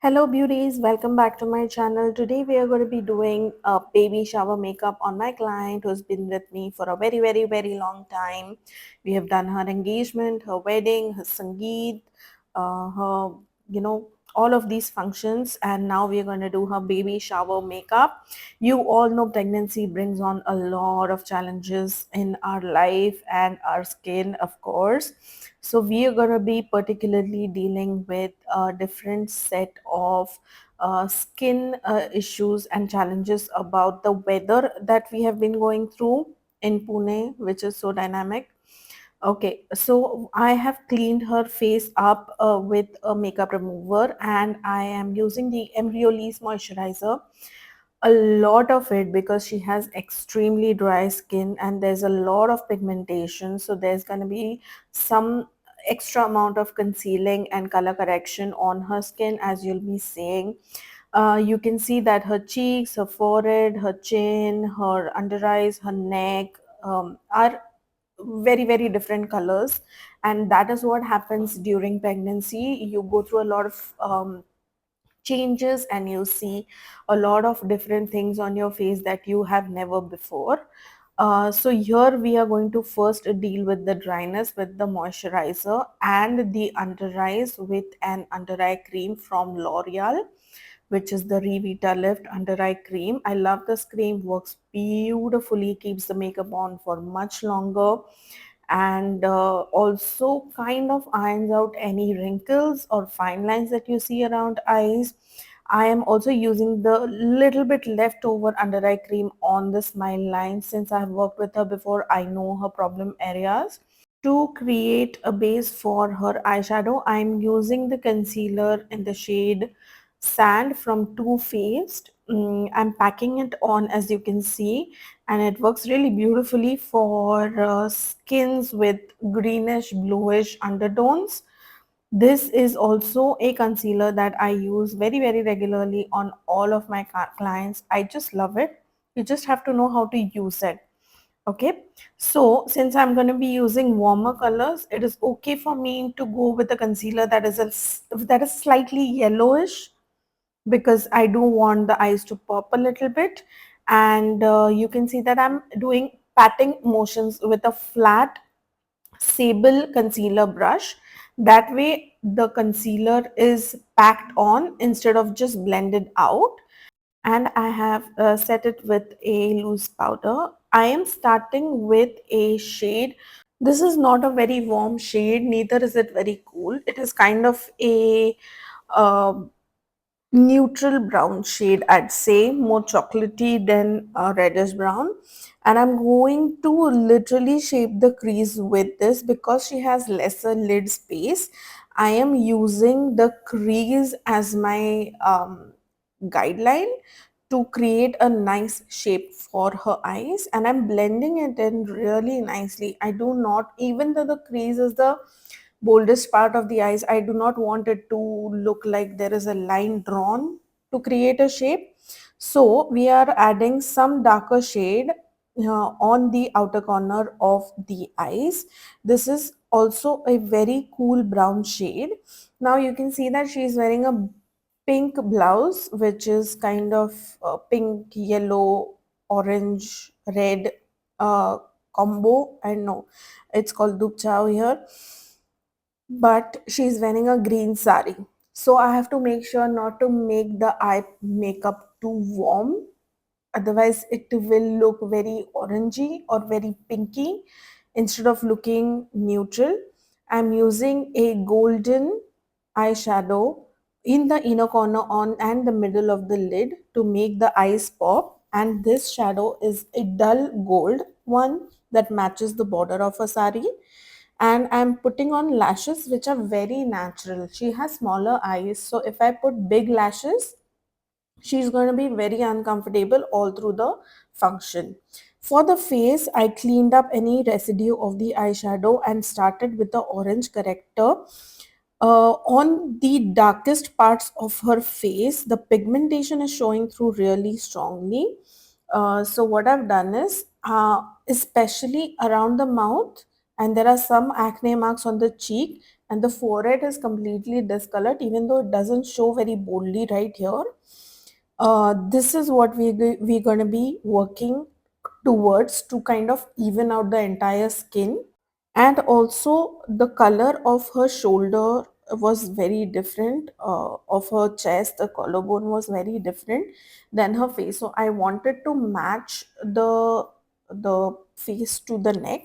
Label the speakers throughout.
Speaker 1: Hello beauties, welcome back to my channel. Today we are going to be doing a baby shower makeup on my client who's been with me for a very long time. We have done her engagement, her wedding, her sangeet, her, you know, all of these functions, and now we are going to do her baby shower makeup. You all know pregnancy brings on a lot of challenges in our life and our skin, of course. So we are going to be particularly dealing with a different set of skin issues and challenges about the weather that we have been going through in Pune, which is so dynamic. Okay, so I have cleaned her face up with a makeup remover, and I am using the Embryolisse moisturizer, a lot of it, because she has extremely dry skin and there's a lot of pigmentation, so there's going to be some extra amount of concealing and color correction on her skin, as you'll be seeing. You can see that her cheeks, her forehead, her chin, her under eyes, her neck are very different colors, and that is what happens during pregnancy. You go through a lot of changes and you see a lot of different things on your face that you have never before. So here we are going to first deal with the dryness with the moisturizer and the under eyes with an under eye cream from L'Oreal, which is the Revita Lift Under Eye Cream. I love this cream, works beautifully, keeps the makeup on for much longer, and also kind of irons out any wrinkles or fine lines that you see around eyes. I am also using the little bit leftover under eye cream on the smile line. Since I've worked with her before, I know her problem areas. To create a base for her eyeshadow, I'm using the concealer in the shade Sand from Too Faced. I'm packing it on, as you can see, and it works really beautifully for skins with greenish bluish undertones. This is also a concealer that I use very regularly on all of my clients. I just love it. You just have to know how to use it. Okay, so since I'm going to be using warmer colors, it is okay for me to go with a concealer that is slightly yellowish, because I do want the eyes to pop a little bit. And you can see that I'm doing patting motions with a flat sable concealer brush. That way the concealer is packed on instead of just blended out. And I have set it with a loose powder. I am starting with a shade. This is not a very warm shade, neither is it very cool. It is kind of a uh, neutral brown shade, I'd say, more chocolatey than reddish brown. And I'm going to literally shape the crease with this because she has lesser lid space. I am using the crease as my guideline to create a nice shape for her eyes, and I'm blending it in really nicely. I do not, even though the crease is the boldest part of the eyes, I do not want it to look like there is a line drawn to create a shape. So we are adding some darker shade on the outer corner of the eyes. This is also a very cool brown shade. Now you can see that she is wearing a pink blouse, which is kind of pink, yellow, orange, red uh, combo. I know it's called dup chao here, but she's wearing a green sari. So I have to make sure not to make the eye makeup too warm. Otherwise, it will look very orangey or very pinky instead of looking neutral. I'm using a golden eyeshadow in the inner corner on and the middle of the lid to make the eyes pop. And this shadow is a dull gold one that matches the border of a sari. And I'm putting on lashes which are very natural. She has smaller eyes, so if I put big lashes, she's going to be very uncomfortable all through the function. For the face, I cleaned up any residue of the eyeshadow and started with the orange corrector. On the darkest parts of her face, the pigmentation is showing through really strongly. So what I've done is, especially around the mouth, and there are some acne marks on the cheek, and the forehead is completely discolored even though it doesn't show very boldly right here. This is what we're going to be working towards to kind of even out the entire skin. And also the color of her shoulder was very different, of her chest, the collarbone was very different than her face, so I wanted to match the face to the neck.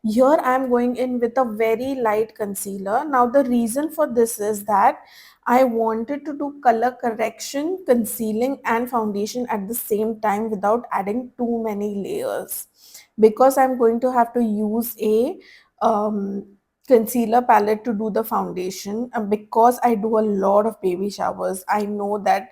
Speaker 1: Here I'm going in with a very light concealer. Now the reason for this is that I wanted to do color correction, concealing and foundation at the same time without adding too many layers, because I'm going to have to use a um, concealer palette to do the foundation. And because I do a lot of baby showers, I know that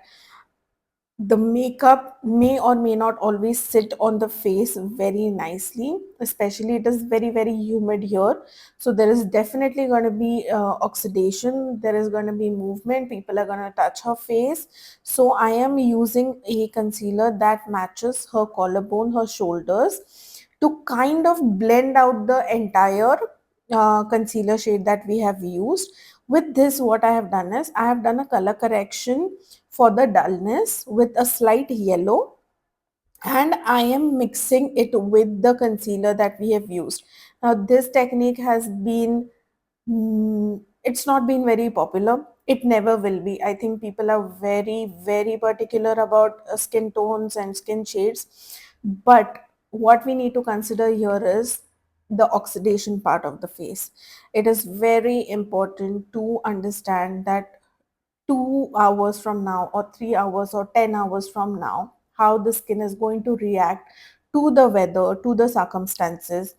Speaker 1: the makeup may or may not always sit on the face very nicely, especially it is very very humid here, so there is definitely going to be oxidation, there is going to be movement, people are going to touch her face. So I am using a concealer that matches her collarbone, her shoulders, to kind of blend out the entire concealer shade that we have used. With this, what I have done is I have done a color correction for the dullness with a slight yellow, and I am mixing it with the concealer that we have used. Now this technique has been, it's not been very popular. It never will be. I think people are very very particular about skin tones and skin shades, but what we need to consider here is the oxidation part of the face. It is very important to understand that 2 hours from now or 3 hours or 10 hours from now, how the skin is going to react to the weather, to the circumstances.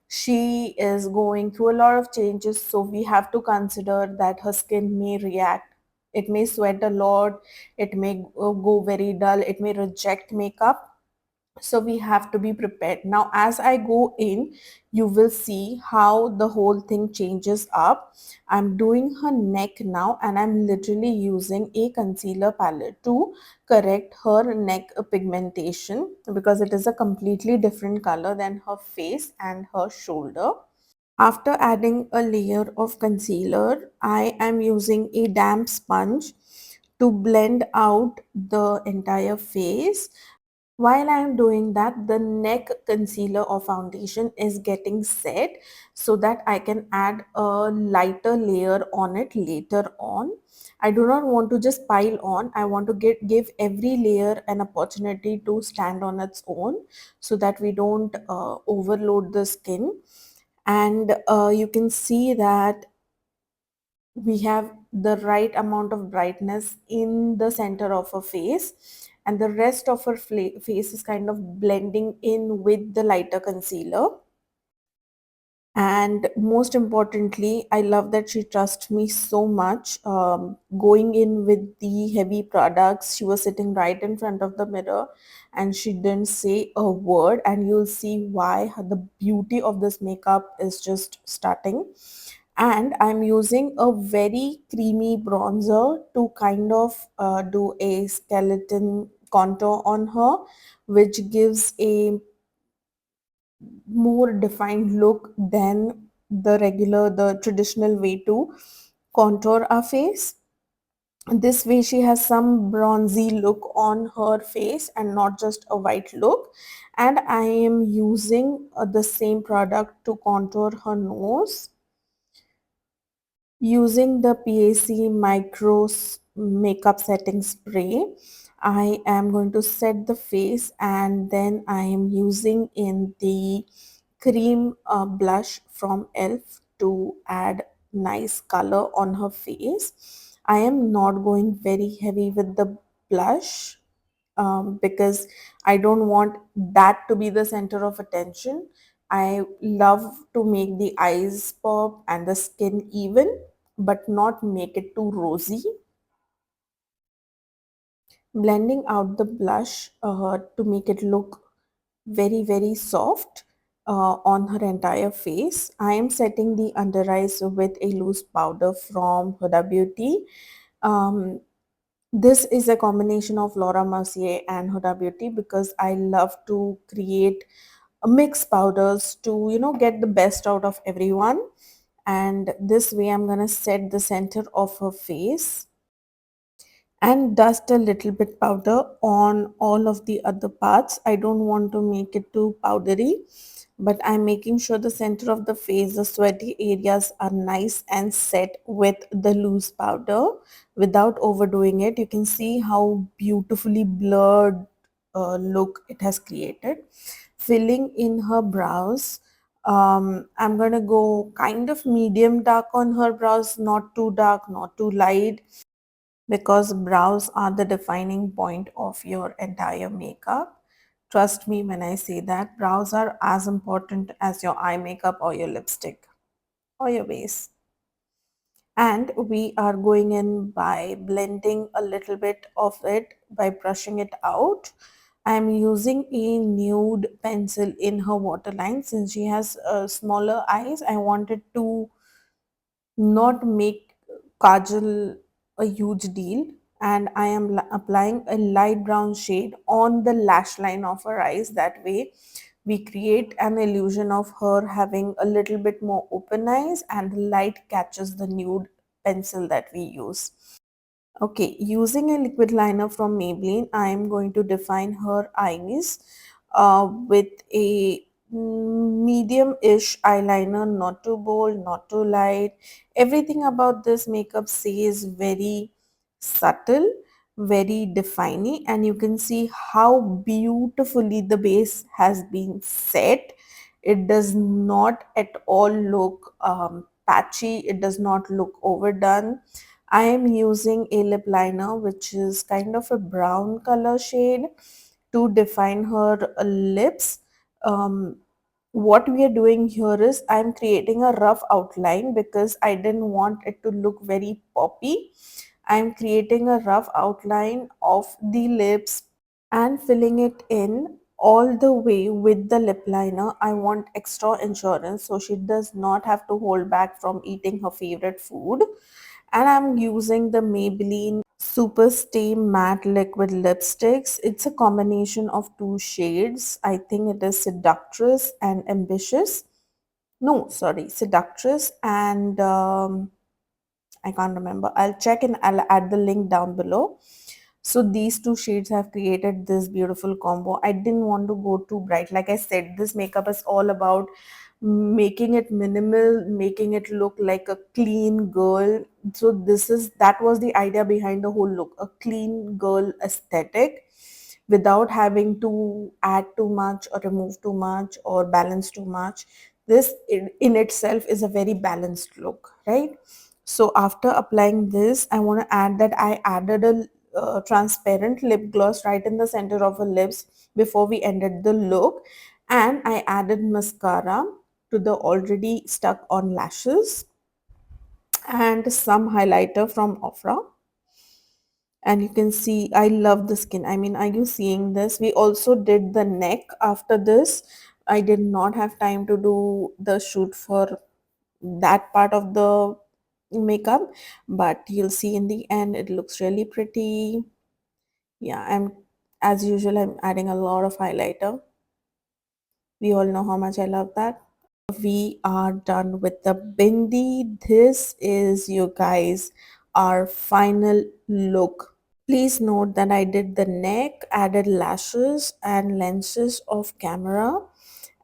Speaker 1: She is going through a lot of changes, so we have to consider that her skin may react. It may sweat a lot, it may go very dull, it may reject makeup, so we have to be prepared. Now as I go in, you will see how the whole thing changes up. I'm doing her neck now, and I'm literally using a concealer palette to correct her neck pigmentation, because it is a completely different color than her face and her shoulder. After adding a layer of concealer, I am using a damp sponge to blend out the entire face. While I am doing that, the neck concealer or foundation is getting set, so that I can add a lighter layer on it later on. I do not want to just pile on. I want to give every layer an opportunity to stand on its own, so that we don't overload the skin. And you can see that we have the right amount of brightness in the center of her face, and the rest of her face is kind of blending in with the lighter concealer. And most importantly, I love that she trusts me so much. Going in with the heavy products, she was sitting right in front of the mirror and she didn't say a word, and you'll see why. The beauty of this makeup is just starting. And I'm using a very creamy bronzer to kind of do a skeleton contour on her, which gives a more defined look than the traditional way to contour our face. This way she has some bronzy look on her face and not just a white look. And I am using the same product to contour her nose using the PAC Micros makeup setting spray. I am going to set the face, and then I am using in the cream blush from ELF to add nice color on her face. I am not going very heavy with the blush, because I don't want that to be the center of attention. I love to make the eyes pop and the skin even, but not make it too rosy. Blending out the blush to make it look very very soft on her entire face. I am setting the under eyes with a loose powder from Huda Beauty. Um, this is a combination of Laura Mercier and Huda Beauty, because I love to create mix powders to, get the best out of everyone. And this way I'm gonna set the center of her face and dust a little bit powder on all of the other parts. I don't want to make it too powdery, but I'm making sure the center of the face, the sweaty areas are nice and set with the loose powder without overdoing it. You can see how beautifully blurred look it has created. Filling in her brows. I'm gonna go kind of medium dark on her brows, not too dark, not too light, because brows are the defining point of your entire makeup. Trust me when I say that brows are as important as your eye makeup or your lipstick or your base. And we are going in by blending a little bit of it by brushing it out. I'm using a nude pencil in her waterline since she has smaller eyes. I wanted to not make kajal a huge deal, and I am applying a light brown shade on the lash line of her eyes. That way we create an illusion of her having a little bit more open eyes, and the light catches the nude pencil that we use. Okay, using a liquid liner from Maybelline, I am going to define her eyes with a medium-ish eyeliner, not too bold, not too light. Everything about this makeup says very subtle, very defining, and you can see how beautifully the base has been set. It does not at all look patchy. It does not look overdone. I am using a lip liner which is kind of a brown color shade to define her lips. Um, what we are doing here is I'm creating a rough outline because I didn't want it to look very poppy. I'm creating a rough outline of the lips and filling it in all the way with the lip liner. I want extra insurance so she does not have to hold back from eating her favorite food. And I'm using the Maybelline Super Stay Matte Liquid Lipsticks. It's a combination of two shades. I think it is Seductress and Ambitious. No, sorry, Seductress and I can't remember. I'll check and I'll add the link down below. So these two shades have created this beautiful combo. I didn't want to go too bright. Like I said, this makeup is all about making it minimal, making it look like a clean girl. So that was the idea behind the whole look, a clean girl aesthetic without having to add too much or remove too much or balance too much. This in itself is a very balanced look, right? So after applying this, I want to add that I added a transparent lip gloss right in the center of her lips before we ended the look, and I added mascara to the already stuck on lashes and some highlighter from Ofra. And you can see I love the skin. I mean, are you seeing this? We also did the neck after this. I did not have time to do the shoot for that part of the makeup, but you'll see in the end it looks really pretty. Yeah, I'm as usual I'm adding a lot of highlighter. We all know how much I love that. We are done with the bindi. This is, you guys, our final look. Please note that I did the neck, added lashes and lenses of camera,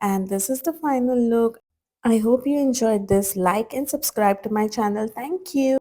Speaker 1: and this is the final look. I hope you enjoyed this. Like and subscribe to my channel. Thank you.